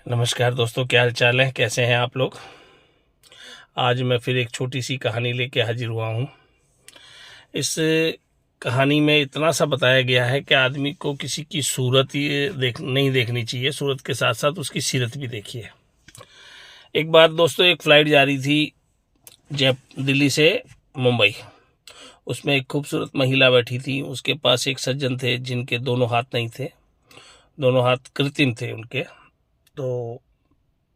नमस्कार दोस्तों, क्या हाल चाल है? कैसे हैं आप लोग? आज मैं फिर एक छोटी सी कहानी लेके हाजिर हुआ हूँ। इस कहानी में इतना सा बताया गया है कि आदमी को किसी की सूरत ही नहीं देखनी चाहिए, सूरत के साथ साथ उसकी सीरत भी देखिए। एक बार दोस्तों, एक फ़्लाइट जा रही थी दिल्ली से मुंबई। उसमें एक खूबसूरत महिला बैठी थी। उसके पास एक सज्जन थे जिनके दोनों हाथ नहीं थे, दोनों हाथ कृत्रिम थे उनके। तो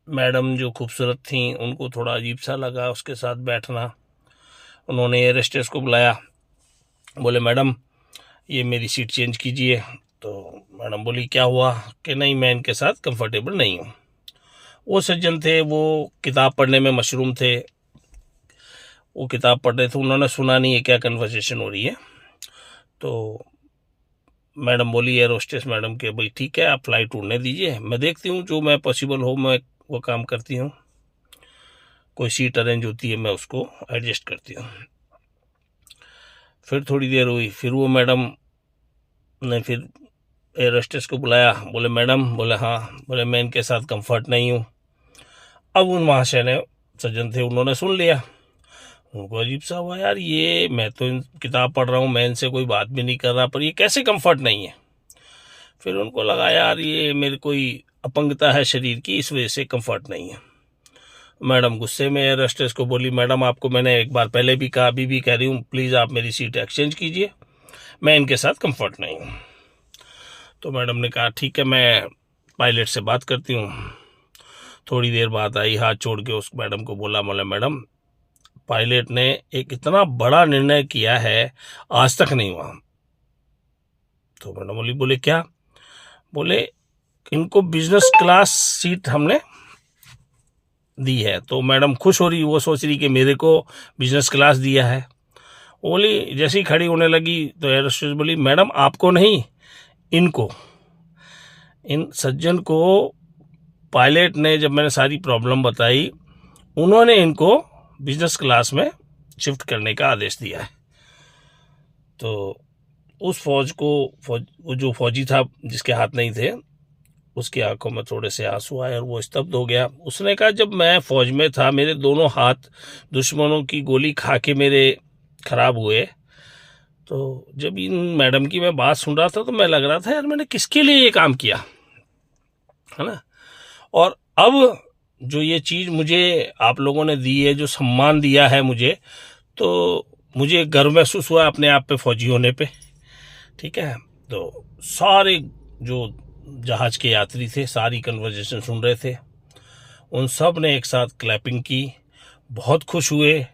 मैडम जो खूबसूरत थी, उनको थोड़ा अजीब सा लगा उसके साथ बैठना। उन्होंने एयर होस्टेस को बुलाया, बोले मैडम ये मेरी सीट चेंज कीजिए। तो मैडम बोली क्या हुआ? कि नहीं, मैं इनके साथ कंफर्टेबल नहीं हूँ। वो सज्जन थे, वो किताब पढ़ने में मशरूम थे। वो किताब पढ़ रहे थे, उन्होंने सुना नहीं है क्या कन्वर्सेशन हो रही है। तो मैडम बोली एयर होस्टेस मैडम के, भाई ठीक है, आप फ्लाइट उड़ने दीजिए, मैं देखती हूँ जो मैं पॉसिबल हो मैं वो काम करती हूँ। कोई सीट अरेंज होती है मैं उसको एडजस्ट करती हूँ। फिर थोड़ी देर हुई, फिर वो मैडम ने फिर एयर होस्टेस को बुलाया, बोले मैडम, बोले हाँ, बोले मैं इनके साथ कंफर्ट नहीं हूँ। अब उन महाशय ने, सज्जन थे, उन्होंने सुन लिया। उनको अजीब सा हुआ, यार ये मैं तो किताब पढ़ रहा हूँ, मैं इनसे कोई बात भी नहीं कर रहा, पर ये कैसे कंफर्ट नहीं है। फिर उनको लगा यार ये मेरी कोई अपंगता है शरीर की, इस वजह से कंफर्ट नहीं है। मैडम गुस्से में एयर होस्टेस को बोली, मैडम आपको मैंने एक बार पहले भी कहा, अभी भी कह रही हूँ, प्लीज़ आप मेरी सीट एक्सचेंज कीजिए, मैं इनके साथ कंफर्ट नहीं हूँ। तो मैडम ने कहा ठीक है, मैं पायलट से बात करती हूँ। थोड़ी देर बाद आई, हाथ जोड़ के उस मैडम को बोला, बोले मैडम पायलट ने एक इतना बड़ा निर्णय किया है, आज तक नहीं हुआ। तो मैडम बोली, बोले क्या? बोले इनको बिजनेस क्लास सीट हमने दी है। तो मैडम खुश हो रही, वो सोच रही कि मेरे को बिजनेस क्लास दिया है। बोली, जैसे ही खड़ी होने लगी तो एयर होस्टेस बोली, मैडम आपको नहीं, इनको, इन सज्जन को पायलट ने, जब मैंने सारी प्रॉब्लम बताई, उन्होंने इनको बिजनेस क्लास में शिफ्ट करने का आदेश दिया है। तो उस वो जो फौजी था जिसके हाथ नहीं थे, उसकी आंखों में थोड़े से आंसू आए और वो स्तब्ध हो गया। उसने कहा जब मैं फौज में था, मेरे दोनों हाथ दुश्मनों की गोली खा के मेरे खराब हुए, तो जब इन मैडम की मैं बात सुन रहा था तो मैं लग रहा था यार मैंने किसके लिए ये काम किया, है ना। और अब जो ये चीज़ मुझे आप लोगों ने दी है, जो सम्मान दिया है मुझे, तो मुझे गर्व महसूस हुआ अपने आप पे, फौजी होने पे। ठीक है। तो सारे जो जहाज़ के यात्री थे, सारी कन्वर्जेशन सुन रहे थे। उन सब ने एक साथ क्लैपिंग की, बहुत खुश हुए।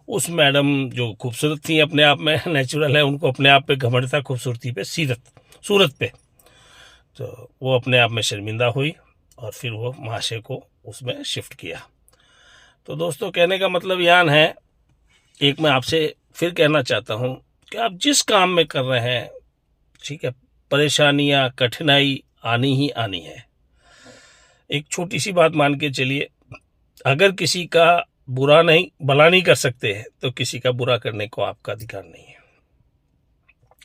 उस मैडम जो खूबसूरत थी अपने आप में, नेचुरल है, उनको अपने आप पे घमंड था, खूबसूरती पे, सूरत पे। तो वो अपने आप में शर्मिंदा हुई और फिर वो महाशय को उसमें शिफ्ट किया। तो दोस्तों, कहने का मतलब यान है, एक मैं आपसे फिर कहना चाहता हूँ कि आप जिस काम में कर रहे हैं, ठीक है, परेशानियाँ, कठिनाई आनी ही आनी है। एक छोटी सी बात मान के चलिए, अगर किसी का भला नहीं कर सकते हैं तो किसी का बुरा करने को आपका अधिकार नहीं है।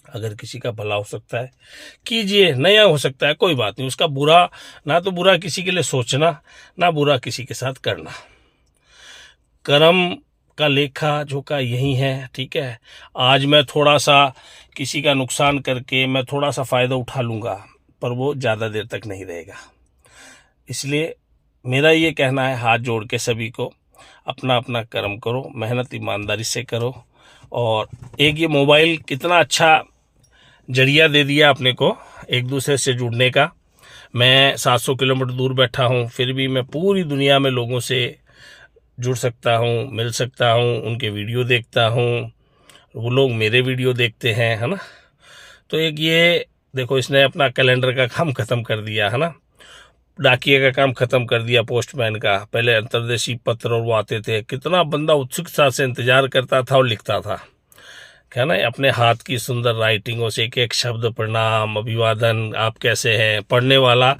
अगर किसी का भला हो सकता है कीजिए, नया हो सकता है कोई बात नहीं, उसका बुरा, ना तो बुरा किसी के लिए सोचना, ना बुरा किसी के साथ करना। कर्म का लेखा जोखा यही है। ठीक है, आज मैं थोड़ा सा किसी का नुकसान करके मैं थोड़ा सा फ़ायदा उठा लूँगा, पर वो ज़्यादा देर तक नहीं रहेगा। इसलिए मेरा ये कहना है हाथ जोड़ के सभी को, अपना अपना कर्म करो, मेहनत ईमानदारी से करो। और एक ये मोबाइल कितना अच्छा जरिया दे दिया अपने को एक दूसरे से जुड़ने का। मैं 700 किलोमीटर दूर बैठा हूँ, फिर भी मैं पूरी दुनिया में लोगों से जुड़ सकता हूँ, मिल सकता हूँ, उनके वीडियो देखता हूँ, वो लोग मेरे वीडियो देखते हैं, है ना। तो एक ये देखो, इसने अपना कैलेंडर का काम ख़त्म कर दिया, है ना, डाकिया का काम ख़त्म कर दिया, पोस्टमैन का। पहले अंतर्देशीय पत्र और वो आते थे, कितना बंदा उत्सुकता से इंतजार करता था और लिखता था, है ना, अपने हाथ की सुंदर राइटिंगों से एक एक शब्द, प्रणाम, अभिवादन, आप कैसे हैं, पढ़ने वाला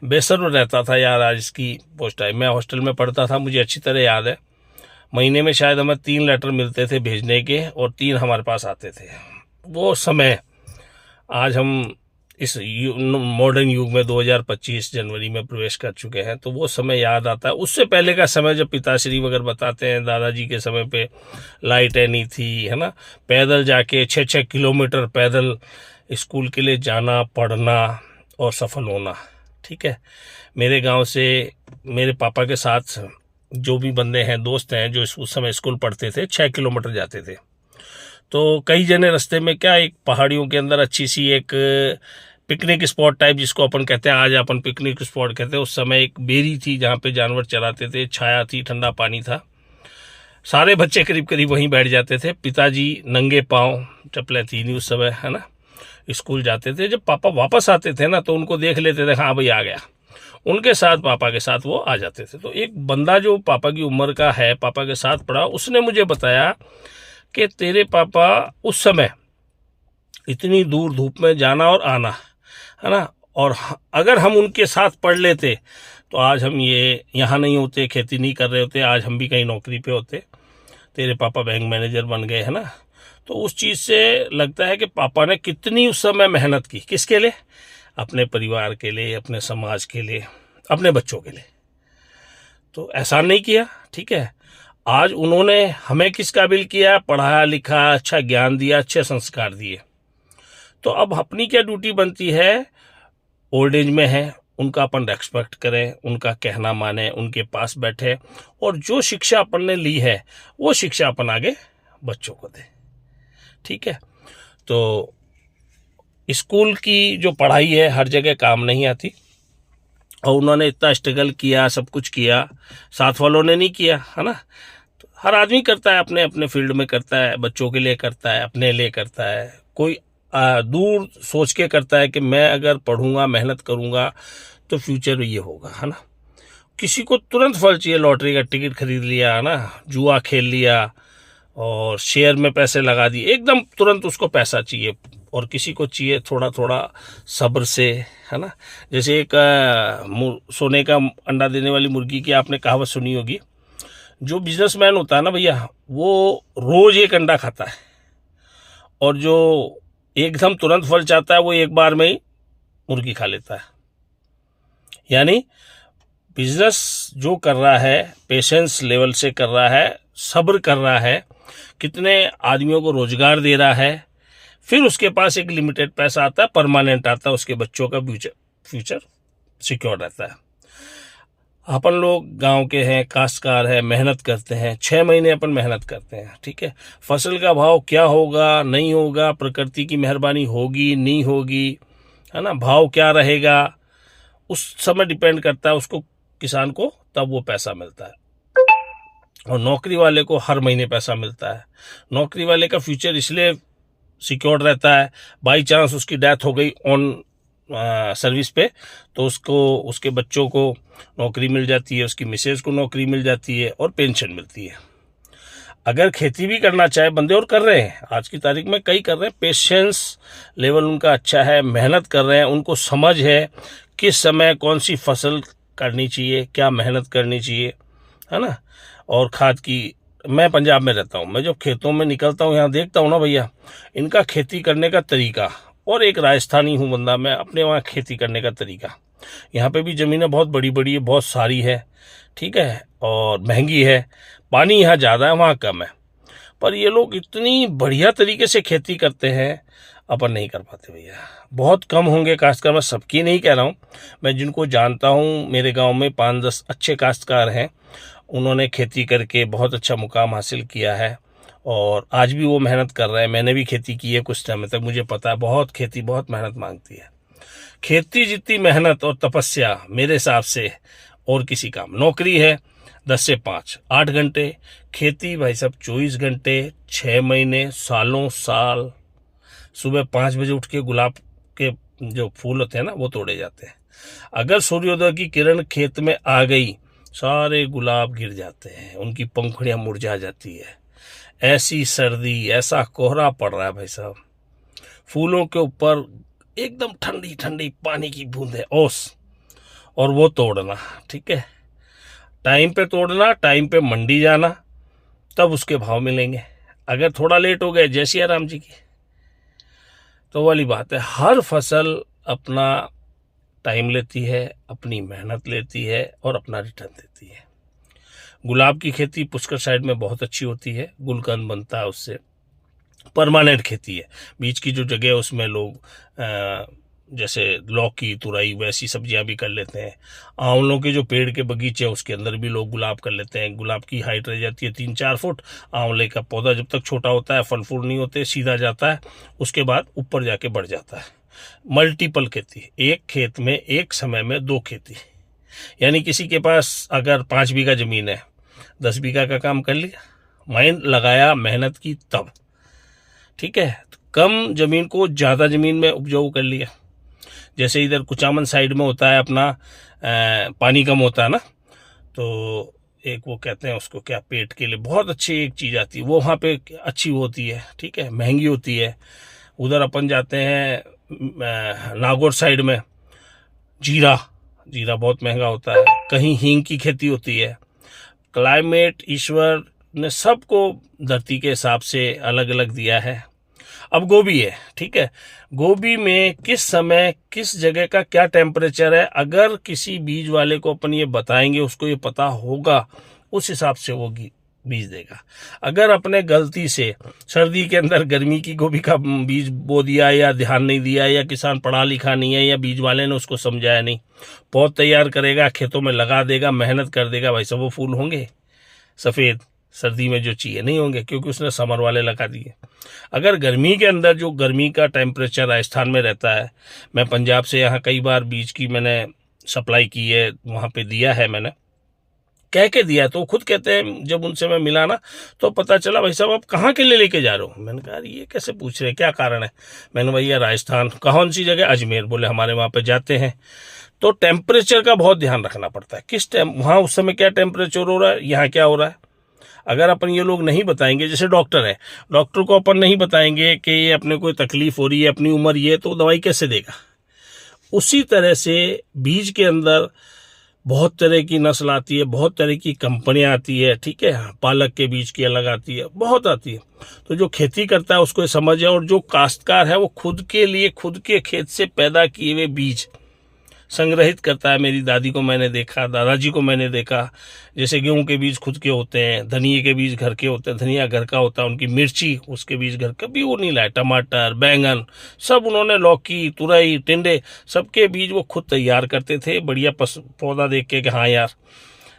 बेसब्र रहता था, यार आज इसकी पोस्ट आई। मैं हॉस्टल में पढ़ता था, मुझे अच्छी तरह याद है, महीने में शायद हमें 3 लेटर मिलते थे भेजने के, और 3 हमारे पास आते थे। वो समय आज हम इस मॉडर्न युग में 2025 जनवरी में प्रवेश कर चुके हैं, तो वो समय याद आता है। उससे पहले का समय जब पिताश्री वगैरह बताते हैं, दादाजी के समय पे लाइटें नहीं थी, है ना, पैदल जाके 6-6 किलोमीटर पैदल स्कूल के लिए जाना, पढ़ना और सफल होना। ठीक है, मेरे गांव से मेरे पापा के साथ जो भी बंदे हैं, दोस्त हैं, जो उस समय स्कूल पढ़ते थे, 6 किलोमीटर जाते थे। तो कई जने रास्ते में क्या, एक पहाड़ियों के अंदर अच्छी सी एक पिकनिक स्पॉट टाइप, जिसको अपन कहते हैं, आज अपन पिकनिक स्पॉट कहते हैं, उस समय एक बेरी थी जहाँ पे जानवर चराते थे, छाया थी, ठंडा पानी था, सारे बच्चे करीब करीब वहीं बैठ जाते थे। पिताजी नंगे पाँव, चप्पलें थी नहीं उस समय, है ना, स्कूल जाते थे। जब पापा वापस आते थे ना, तो उनको देख लेते थे, हाँ भाई आ गया, उनके साथ, पापा के साथ वो आ जाते थे। तो एक बंदा जो पापा की उम्र का है, पापा के साथ पढ़ा, उसने मुझे बताया कि तेरे पापा उस समय इतनी दूर धूप में जाना और आना, है ना, और अगर हम उनके साथ पढ़ लेते तो आज हम ये यहाँ नहीं होते, खेती नहीं कर रहे होते, आज हम भी कहीं नौकरी पे होते। तेरे पापा बैंक मैनेजर बन गए, है ना। तो उस चीज़ से लगता है कि पापा ने कितनी उस समय मेहनत की, किसके लिए, अपने परिवार के लिए, अपने समाज के लिए, अपने बच्चों के लिए। तो एहसान नहीं किया, ठीक है। आज उन्होंने हमें किस काबिल किया, पढ़ाया लिखा, अच्छा ज्ञान दिया, अच्छे संस्कार दिए। तो अब अपनी क्या ड्यूटी बनती है, ओल्ड एज में है, उनका अपन रेस्पेक्ट करें, उनका कहना माने, उनके पास बैठे, और जो शिक्षा अपन ने ली है वो शिक्षा अपन आगे बच्चों को दें। ठीक है। तो स्कूल की जो पढ़ाई है हर जगह काम नहीं आती, और उन्होंने इतना स्ट्रगल किया, सब कुछ किया, साथ वालों ने नहीं किया, है ना। तो हर आदमी करता है, अपने अपने फील्ड में करता है, बच्चों के लिए करता है, अपने लिए करता है, कोई दूर सोच के करता है कि मैं अगर पढ़ूंगा, मेहनत करूंगा तो फ्यूचर ये होगा, है ना। किसी को तुरंत फल चाहिए, लॉटरी का टिकट खरीद लिया, है ना, जुआ खेल लिया और शेयर में पैसे लगा दिए, एकदम तुरंत उसको पैसा चाहिए। और किसी को चाहिए थोड़ा थोड़ा सब्र से, है ना। जैसे एक सोने का अंडा देने वाली मुर्गी की आपने कहावत सुनी होगी। जो बिजनेसमैन होता है ना भैया, वो रोज एक अंडा खाता है, और जो एकदम तुरंत फल चाहता है वो एक बार में ही मुर्गी खा लेता है। यानी बिजनेस जो कर रहा है, पेशेंस लेवल से कर रहा है, सब्र कर रहा है, कितने आदमियों को रोजगार दे रहा है, फिर उसके पास एक लिमिटेड पैसा आता है, परमानेंट आता है, उसके बच्चों का फ्यूचर सिक्योर रहता है। अपन लोग गांव के हैं, काश्तकार है, मेहनत करते हैं, 6 महीने अपन मेहनत करते हैं, ठीक है। फसल का भाव क्या होगा, नहीं होगा, प्रकृति की मेहरबानी होगी, नहीं होगी, है ना, भाव क्या रहेगा, उस समय डिपेंड करता है उसको, किसान को, तब वो पैसा मिलता है। और नौकरी वाले को हर महीने पैसा मिलता है। नौकरी वाले का फ्यूचर इसलिए सिक्योर रहता है, बाई चांस उसकी डेथ हो गई ऑन सर्विस पे, तो उसको, उसके बच्चों को नौकरी मिल जाती है, उसकी मिसेज को नौकरी मिल जाती है, और पेंशन मिलती है। अगर खेती भी करना चाहे बंदे, और कर रहे हैं, आज की तारीख में कई कर रहे हैं, पेशेंस लेवल उनका अच्छा है, मेहनत कर रहे हैं, उनको समझ है किस समय कौन सी फसल करनी चाहिए, क्या मेहनत करनी चाहिए, है ना। और खाद की, मैं पंजाब में रहता हूँ, मैं जब खेतों में निकलता हूँ, यहाँ देखता हूँ ना भैया, इनका खेती करने का तरीका, और एक राजस्थानी हूँ बंदा मैं, अपने वहाँ खेती करने का तरीका, यहाँ पे भी ज़मीनें बहुत बड़ी बड़ी है, बहुत सारी है, ठीक है, और महंगी है, पानी यहाँ ज़्यादा है, वहाँ कम है, पर ये लोग इतनी बढ़िया तरीके से खेती करते हैं, अपन नहीं कर पाते भैया। बहुत कम होंगे काश्तकार, मैं सबकी नहीं कह रहा हूँ, मैं जिनको जानता हूँ, मेरे गाँव में 5-10 अच्छे काश्तकार हैं, उन्होंने खेती करके बहुत अच्छा मुकाम हासिल किया है, और आज भी वो मेहनत कर रहे हैं। मैंने भी खेती की है कुछ टाइम तक, मुझे पता है बहुत खेती बहुत मेहनत मांगती है। खेती जितनी मेहनत और तपस्या मेरे हिसाब से और किसी काम, नौकरी है 10 से 5, 8 घंटे, खेती भाई साहब 24 घंटे, 6 महीने, सालों साल। सुबह 5 बजे उठ के गुलाब के जो फूल होते हैं ना, वो तोड़े जाते हैं। अगर सूर्योदय की किरण खेत में आ गई, सारे गुलाब गिर जाते हैं, उनकी पंखुड़ियां मुरझा जाती है। ऐसी सर्दी, ऐसा कोहरा पड़ रहा है भाई साहब, फूलों के ऊपर एकदम ठंडी ठंडी पानी की बूंदें, ओस, और वो तोड़ना, ठीक है, टाइम पे तोड़ना, टाइम पे मंडी जाना, तब उसके भाव मिलेंगे। अगर थोड़ा लेट हो गए, जय सिया राम जी की, तो वाली बात है। हर फसल अपना टाइम लेती है, अपनी मेहनत लेती है और अपना रिटर्न देती है। गुलाब की खेती पुष्कर साइड में बहुत अच्छी होती है, गुलकंद बनता है उससे, परमानेंट खेती है। बीच की जो जगह है उसमें लोग जैसे लौकी, तुरई वैसी सब्जियां भी कर लेते हैं। आंवलों के जो पेड़ के बगीचे हैं उसके अंदर भी लोग गुलाब कर लेते हैं। गुलाब की हाइट रह जाती है 3-4 फुट। आंवले का पौधा जब तक छोटा होता है, फल फूल नहीं होते, सीधा जाता है, उसके बाद ऊपर जाके बढ़ जाता है। मल्टीपल खेती, एक खेत में एक समय में 2 खेती, यानी किसी के पास अगर 5 बीघा ज़मीन है, 10 बीघा का काम कर लिया, माइंड लगाया, मेहनत की, तब ठीक है। कम ज़मीन को ज़्यादा ज़मीन में उपजाऊ कर लिया। जैसे इधर कुचामन साइड में होता है अपना, पानी कम होता है ना, तो एक वो कहते हैं उसको क्या, पेट के लिए बहुत अच्छी एक चीज़ आती है वो, वहाँ पे अच्छी होती है, ठीक है, महंगी होती है। उधर अपन जाते हैं नागौर साइड में, जीरा बहुत महंगा होता है। कहीं हींग की खेती होती है। क्लाइमेट ईश्वर ने सबको धरती के हिसाब से अलग अलग दिया है। अब गोभी है, ठीक है, गोभी में किस समय किस जगह का क्या टेम्परेचर है, अगर किसी बीज वाले को अपन ये बताएंगे, उसको ये पता होगा, उस हिसाब से वो बीज देगा। अगर अपने गलती से सर्दी के अंदर गर्मी की गोभी का बीज बो दिया, या ध्यान नहीं दिया, या किसान पढ़ा लिखा नहीं है, या बीज वाले ने उसको समझाया नहीं, पौध तैयार करेगा, खेतों में लगा देगा, मेहनत कर देगा, भाई सब वो फूल होंगे सफ़ेद, सर्दी में जो चाहिए नहीं होंगे, क्योंकि उसने समर वाले लगा दिए। अगर गर्मी के अंदर, जो गर्मी का टेम्परेचर राजस्थान में रहता है, मैं पंजाब से यहाँ कई बार बीज की मैंने सप्लाई की है, वहाँ पे दिया है, मैंने कह के दिया है, तो खुद कहते हैं, जब उनसे मैं मिला ना तो पता चला, भाई साहब आप कहाँ के लिए लेके जा रहे हो? मैंने कहा ये कैसे पूछ रहे हैं, क्या कारण है? मैंने भैया राजस्थान, कौन सी जगह? अजमेर। बोले हमारे वहाँ पे जाते हैं। तो टेम्परेचर का बहुत ध्यान रखना पड़ता है, किस टाइम वहाँ उस समय क्या टेम्परेचर हो रहा है, यहाँ क्या हो रहा है। अगर अपन ये लोग नहीं बताएंगे, जैसे डॉक्टर है, डॉक्टर को अपन नहीं बताएंगे कि ये अपने कोई तकलीफ हो रही है, अपनी उम्र ये, तो दवाई कैसे देगा? उसी तरह से बीज के अंदर बहुत तरह की नस्ल आती है, बहुत तरह की कंपनियां आती है, ठीक है, पालक के बीज की अलग आती है, बहुत आती है। तो जो खेती करता है उसको समझ है, और जो काश्तकार है वो खुद के लिए, खुद के खेत से पैदा किए हुए बीज संग्रहित करता है। मेरी दादी को मैंने देखा, दादाजी को मैंने देखा, जैसे गेहूं के बीज खुद के होते हैं, धनिए के बीज घर के होते हैं, धनिया घर का होता है, उनकी मिर्ची उसके बीज घर, कभी वो नहीं लाए, टमाटर, बैंगन, सब उन्होंने, लौकी, तुरई, टिंडे, सबके बीज वो खुद तैयार करते थे। बढ़िया पौधा देख के कि हाँ यार,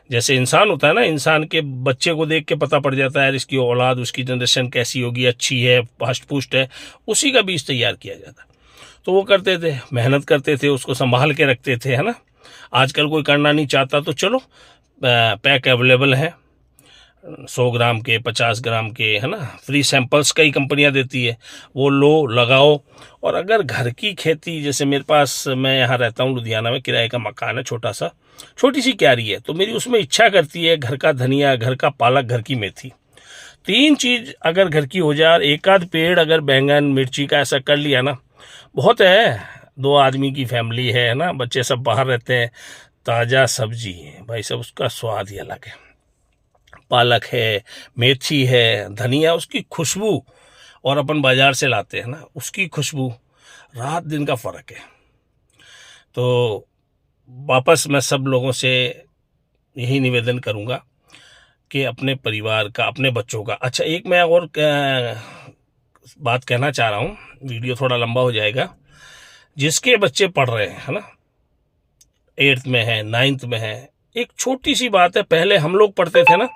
जैसे इंसान होता है ना, इंसान के बच्चे को देख के पता पड़ जाता है यार इसकी औलाद, उसकी जनरेशन कैसी होगी, अच्छी है, हष्ट पुष्ट है, उसी का बीज तैयार किया जाता है। तो वो करते थे, मेहनत करते थे, उसको संभाल के रखते थे, है ना। आजकल कोई करना नहीं चाहता, तो चलो पैक अवेलेबल है, 100 ग्राम के, 50 ग्राम के, है ना, फ्री सैंपल्स कई कंपनियां देती है, वो लो, लगाओ। और अगर घर की खेती, जैसे मेरे पास, मैं यहाँ रहता हूँ लुधियाना में, किराए का मकान है, छोटा सा, छोटी सी क्यारी है, तो मेरी उसमें इच्छा करती है घर का धनिया, घर का पालक, घर की मेथी, 3 चीज़ अगर घर की हो जाए, एक आध पेड़ अगर बैंगन मिर्ची का ऐसा कर लिया ना, बहुत है। 2 आदमी की फैमिली है ना, बच्चे सब बाहर रहते हैं, ताज़ा सब्जी भाई सब, उसका स्वाद ही अलग है। पालक है, मेथी है, धनिया, उसकी खुशबू, और अपन बाजार से लाते हैं ना, उसकी खुशबू, रात दिन का फ़र्क है। तो वापस मैं सब लोगों से यही निवेदन करूँगा कि अपने परिवार का, अपने बच्चों का, अच्छा एक मैं और बात कहना चाह रहा हूँ, वीडियो थोड़ा लंबा हो जाएगा। जिसके बच्चे पढ़ रहे हैं, है ना, 8th में है, 9th में है, एक छोटी सी बात है, पहले हम लोग पढ़ते थे ना,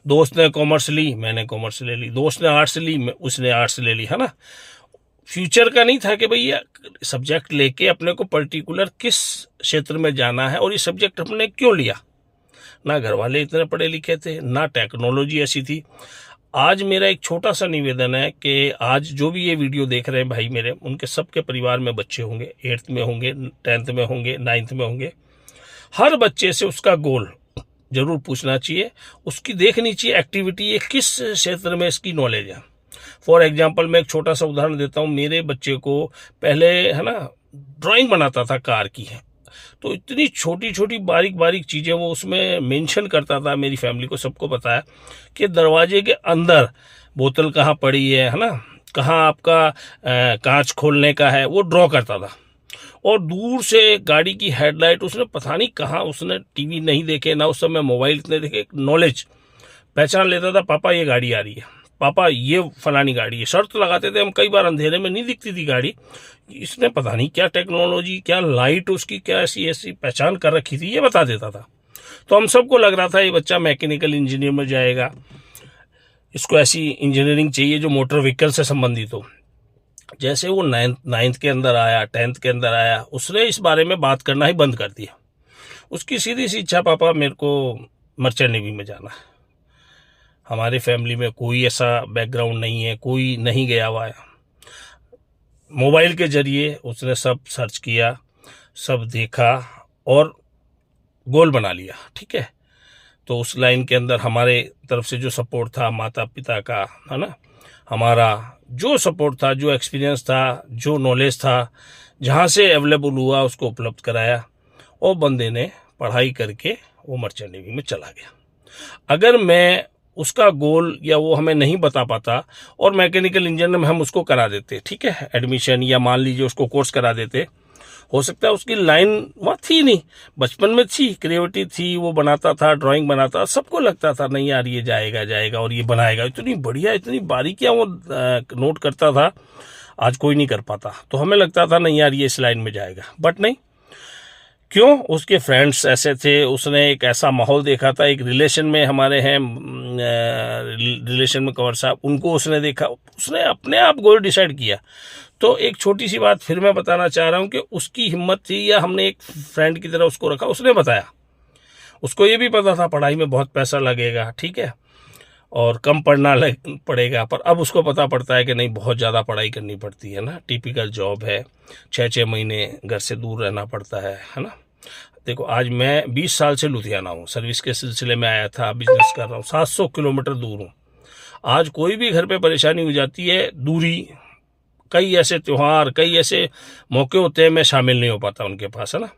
दोस्त ने कॉमर्स ली, मैंने कॉमर्स ले ली, दोस्त ने आर्ट्स ली, उसने आर्ट्स ले ली, है ना। फ्यूचर का नहीं था कि भैया सब्जेक्ट लेके अपने को पर्टिकुलर किस क्षेत्र में जाना है, और ये सब्जेक्ट हमने क्यों लिया। ना घर वाले इतने पढ़े लिखे थे, ना टेक्नोलॉजी ऐसी थी। आज मेरा एक छोटा सा निवेदन है कि आज जो भी ये वीडियो देख रहे हैं भाई मेरे, उनके सबके परिवार में बच्चे होंगे, 8th में होंगे, 10th में होंगे, 9th में होंगे। हर बच्चे से उसका गोल जरूर पूछना चाहिए, उसकी देखनी चाहिए एक्टिविटी, ये किस क्षेत्र में इसकी नॉलेज है। फॉर एग्जाम्पल मैं एक छोटा सा उदाहरण देता हूँ। मेरे बच्चे को पहले, है ना, ड्राइंग बनाता था कार की है, तो इतनी छोटी छोटी बारीक बारीक चीज़ें वो उसमें मेंशन करता था। मेरी फैमिली को सबको बताया कि दरवाजे के अंदर बोतल कहाँ पड़ी है ना, कहाँ आपका कांच खोलने का है, वो ड्रॉ करता था। और दूर से गाड़ी की हेडलाइट, उसने पता नहीं कहाँ, उसने टीवी नहीं देखे ना उस समय मोबाइल इतने देखे, नॉलेज पहचान लेता था, पापा ये गाड़ी आ रही है, पापा ये फलानी गाड़ी है। शर्त लगाते थे हम, कई बार अंधेरे में नहीं दिखती थी गाड़ी, इसने पता नहीं क्या टेक्नोलॉजी, क्या लाइट उसकी, क्या ऐसी ऐसी पहचान कर रखी थी, ये बता देता था। तो हम सबको लग रहा था ये बच्चा मैकेनिकल इंजीनियर में जाएगा, इसको ऐसी इंजीनियरिंग चाहिए जो मोटर व्हीकल से संबंधित हो। जैसे वो नाइन्थ के अंदर आया, 10th के अंदर आया, उसने इस बारे में बात करना ही बंद कर दिया। उसकी सीधी सी इच्छा, पापा मेरे को मर्चेंट नेवी में जाना है। हमारे फैमिली में कोई ऐसा बैकग्राउंड नहीं है, कोई नहीं गया हुआ है। मोबाइल के जरिए उसने सब सर्च किया, सब देखा और गोल बना लिया, ठीक है। तो उस लाइन के अंदर हमारे तरफ से जो सपोर्ट था, माता पिता का, है ना, हमारा जो सपोर्ट था, जो एक्सपीरियंस था, जो नॉलेज था, जहाँ से अवेलेबल हुआ उसको उपलब्ध कराया, और बंदे ने पढ़ाई करके वो मर्चेंट नेवी में चला गया। अगर मैं उसका गोल या वो हमें नहीं बता पाता और मैकेनिकल इंजीनियर में हम उसको करा देते, ठीक है, एडमिशन, या मान लीजिए उसको कोर्स करा देते, हो सकता है उसकी लाइन वहाँ थी नहीं, बचपन में थी, क्रिएटिविटी थी, वो बनाता था, ड्राइंग बनाता, सबको लगता था नहीं यार ये जाएगा जाएगा और ये बनाएगा, इतनी बढ़िया, इतनी बारीकियाँ वो नोट करता था, आज कोई नहीं कर पाता। तो हमें लगता था नहीं यार ये इस लाइन में जाएगा, बट नहीं। क्यों? उसके फ्रेंड्स ऐसे थे, उसने एक ऐसा माहौल देखा था, एक रिलेशन में हमारे हैं, रिलेशन में कंवर साहब, उनको उसने देखा, उसने अपने आप गोल डिसाइड किया। तो एक छोटी सी बात फिर मैं बताना चाह रहा हूँ कि उसकी हिम्मत थी, या हमने एक फ्रेंड की तरह उसको रखा, उसने बताया। उसको ये भी पता था पढ़ाई में बहुत पैसा लगेगा, ठीक है, और कम पढ़ना पड़ेगा, पर अब उसको पता पड़ता है कि नहीं, बहुत ज़्यादा पढ़ाई करनी पड़ती है ना, टिपिकल जॉब है, 6-6 महीने घर से दूर रहना पड़ता है ना। देखो आज मैं 20 साल से लुधियाना हूँ, सर्विस के सिलसिले में आया था, बिजनेस कर रहा हूँ, 700 किलोमीटर दूर हूँ। आज कोई भी घर पे परेशानी हो जाती है, दूरी, कई ऐसे त्यौहार, कई ऐसे मौके होते हैं मैं शामिल नहीं हो पाता उनके पास, है ना।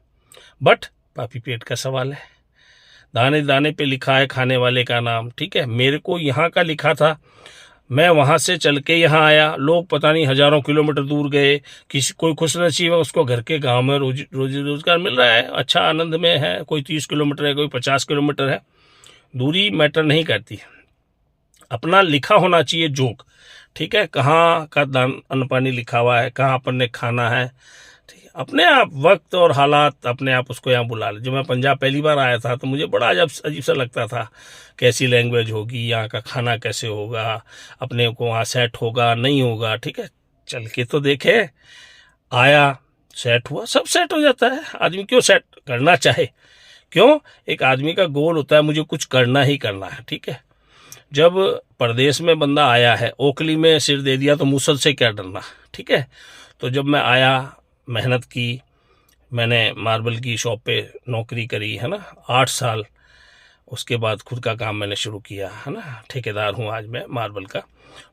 बट पापी पेट का सवाल है, दाने दाने पे लिखा है खाने वाले का नाम, ठीक है। मेरे को यहाँ का लिखा था, मैं वहाँ से चल के यहाँ आया, लोग पता नहीं हज़ारों किलोमीटर दूर गए, किसी कोई खुशनसीब है उसको घर के गांव में रोजी रोजगार मिल रहा है, अच्छा आनंद में है, कोई 30 किलोमीटर है, कोई 50 किलोमीटर है, दूरी मैटर नहीं करती, अपना लिखा होना चाहिए जोक, ठीक है, कहाँ का दान अन्न पानी लिखा हुआ है, कहाँ अपन ने खाना है, ठीक है। अपने आप वक्त और हालात अपने आप उसको यहाँ बुला ले। जब मैं पंजाब पहली बार आया था तो मुझे बड़ा अजीब सा लगता था, कैसी लैंग्वेज होगी, यहाँ का खाना कैसे होगा, अपने को वहाँ सेट होगा नहीं होगा, ठीक है। चल के तो देखे, आया, सेट हुआ, सब सेट हो जाता है। आदमी क्यों सेट करना चाहे, क्यों? एक आदमी का गोल होता है मुझे कुछ करना ही करना है, ठीक है। जब परदेश में बंदा आया है, ओखली में सिर दे दिया तो मूसल से क्या डरना, ठीक है। तो जब मैं आया, मेहनत की, मैंने मार्बल की शॉप पे नौकरी करी, है ना, 8 साल। उसके बाद खुद का काम मैंने शुरू किया, है ना, ठेकेदार हूँ आज मैं मार्बल का,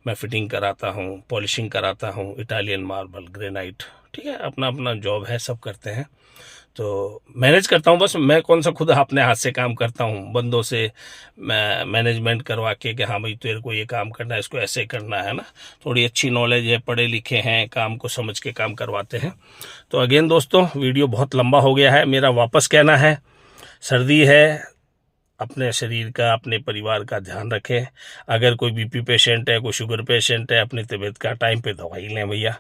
मैं फिटिंग कराता हूँ, पॉलिशिंग कराता हूँ, इटालियन मार्बल, ग्रेनाइट, ठीक है, अपना अपना जॉब है, सब करते हैं। तो मैनेज करता हूँ, बस मैं कौन सा खुद अपने हाथ से काम करता हूँ, बंदों से मैं मैनेजमेंट करवा के कि हाँ भाई तेरे को ये काम करना है, इसको ऐसे करना है ना, थोड़ी अच्छी नॉलेज है, पढ़े लिखे हैं, काम को समझ के काम करवाते हैं। तो अगेन दोस्तों, वीडियो बहुत लंबा हो गया है, मेरा वापस कहना है, सर्दी है, अपने शरीर का, अपने परिवार का ध्यान रखें। अगर कोई बीपी पेशेंट है, कोई शुगर पेशेंट है, अपनी तबीयत का टाइम पे दवाई लें भैया,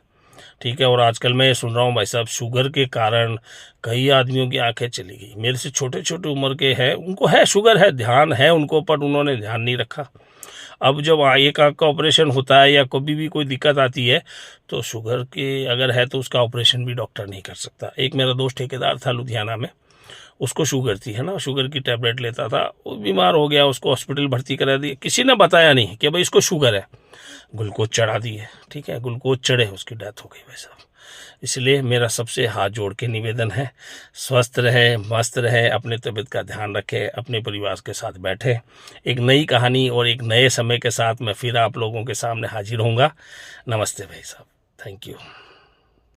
ठीक है। और आजकल मैं ये सुन रहा हूँ भाई साहब, शुगर के कारण कई आदमियों की आंखें चली गई, मेरे से छोटे छोटे उम्र के हैं, उनको है शुगर है, ध्यान है उनको, पर उन्होंने ध्यान नहीं रखा। अब जब एक आँख का ऑपरेशन होता है या कभी भी कोई दिक्कत आती है, तो शुगर के अगर है तो उसका ऑपरेशन भी डॉक्टर नहीं कर सकता। एक मेरा दोस्त ठेकेदार था लुधियाना में, उसको शुगर थी, है ना, शुगर की टैबलेट लेता था, वो बीमार हो गया, उसको हॉस्पिटल भर्ती करा दिया, किसी ने बताया नहीं कि भाई इसको शुगर है, ग्लूकोज चढ़ा दिए, ठीक है, ग्लूकोज चढ़े, उसकी डेथ हो गई भाई साहब। इसलिए मेरा सबसे हाथ जोड़ के निवेदन है, स्वस्थ रहे, मस्त रहे, अपने तबीयत का ध्यान रखें, अपने परिवार के साथ बैठे। एक नई कहानी और एक नए समय के साथ मैं फिर आप लोगों के सामने हाजिर होऊंगा। नमस्ते भाई साहब, थैंक यू।